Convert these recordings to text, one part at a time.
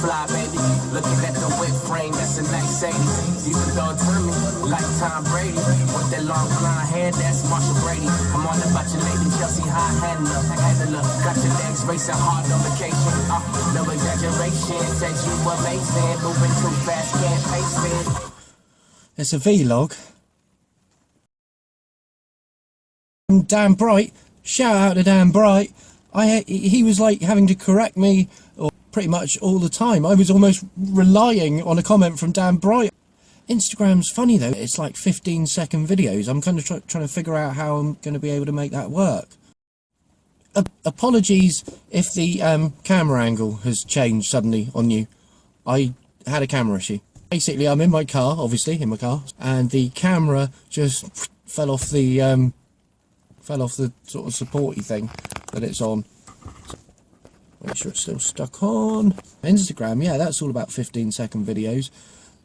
fly, baby. Looking at the whip frame, that's a nice 80. Used to dog to me, like Tom Brady. With that long blonde hair, that's Marshall Brady. I'm on about your lady, Chelsea high handler. Got your legs racing hard on vacation. No exaggeration, said you amazing. Moving too fast, can't pace it. It's a vlog. Dan Bright, shout out to Dan Bright. He was like having to correct me pretty much all the time. I was almost relying on a comment from Dan Bright. Instagram's funny though, it's like 15-second videos. I'm kind of trying to figure out how I'm going to be able to make that work. Apologies if the camera angle has changed suddenly on you. I had a camera issue. Basically, I'm in my car, obviously, and the camera just fell off the sort of supporty thing that it's on. Make sure it's still stuck on. Instagram, yeah, that's all about 15-second videos.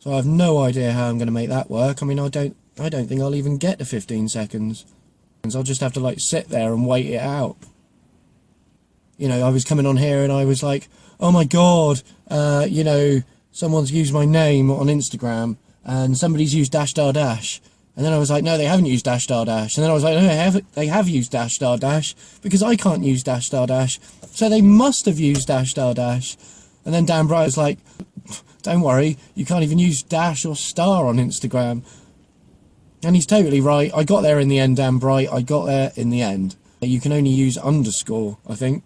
So I have no idea how I'm going to make that work. I mean, I don't think I'll even get to 15 seconds. I'll just have to like sit there and wait it out. You know, I was coming on here and I was like, oh my god, you know, someone's used my name on Instagram and somebody's used --. And then I was like, no, they haven't used --. And then I was like, no, they have used --, because I can't use --. So they must have used --. And then Dan Bright was like, don't worry, you can't even use dash or star on Instagram. And he's totally right. I got there in the end, Dan Bright. I got there in the end. You can only use _, I think.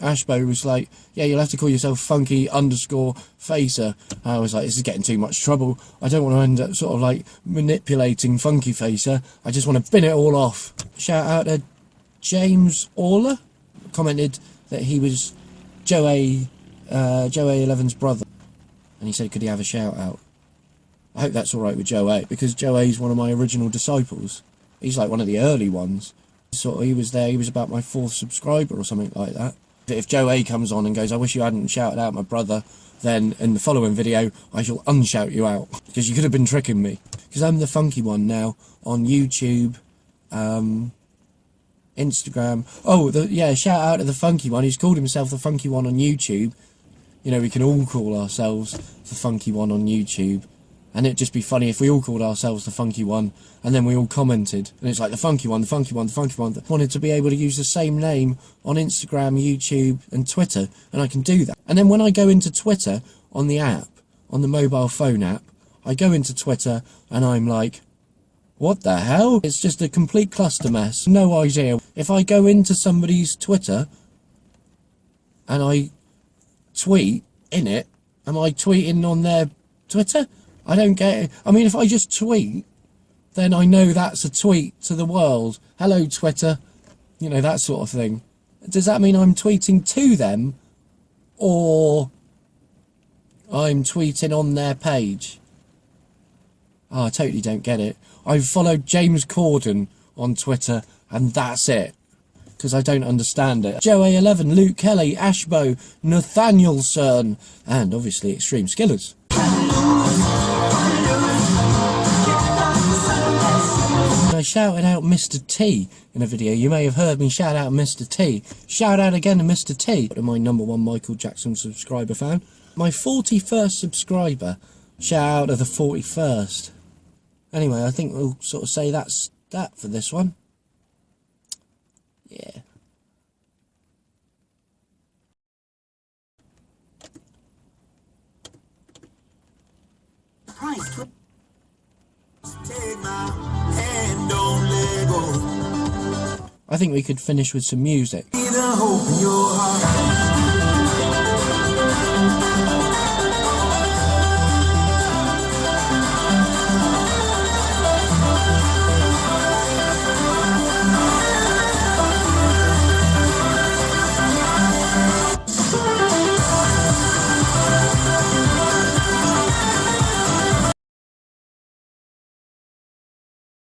Ashbo was like, yeah, you'll have to call yourself funky_facer. I was like, this is getting too much trouble. I don't want to end up sort of like manipulating funky facer. I just want to bin it all off. Shout out to James Orler. Commented that he was Joey 11's brother. And he said, could he have a shout out? I hope that's alright with Joey, because Joey's one of my original disciples. He's like one of the early ones. Sort of, he was there, he was about my 4th subscriber or something like that. If Joe A comes on and goes, I wish you hadn't shouted out my brother, then in the following video, I shall unshout you out. Because you could have been tricking me. Because I'm the funky one now on YouTube, Instagram. Oh, yeah, shout out to the funky one. He's called himself the funky one on YouTube. You know, we can all call ourselves the funky one on YouTube. And it'd just be funny if we all called ourselves the funky one, and then we all commented. And it's like, the funky one, the funky one, the funky one. Wanted to be able to use the same name on Instagram, YouTube, and Twitter, and I can do that. And then when I go into Twitter on the app, on the mobile phone app, I go into Twitter, and I'm like, what the hell? It's just a complete cluster mess. No idea. If I go into somebody's Twitter, and I tweet in it, am I tweeting on their Twitter? I don't get it. I mean, if I just tweet, then I know that's a tweet to the world. Hello, Twitter. You know, that sort of thing. Does that mean I'm tweeting to them, or I'm tweeting on their page? Oh, I totally don't get it. I've followed James Corden on Twitter, and that's it. Because I don't understand it. Joey 11, Luke Kelly, Ashbo, Nathanielson, and obviously Extreme Skillers. I shouted out Mr. T in a video. You may have heard me shout out Mr. T. Shout out again to Mr. T, my #1 Michael Jackson subscriber fan. My 41st subscriber. Shout out to the 41st. Anyway, I think we'll sort of say that's that for this one. Yeah. I think we could finish with some music.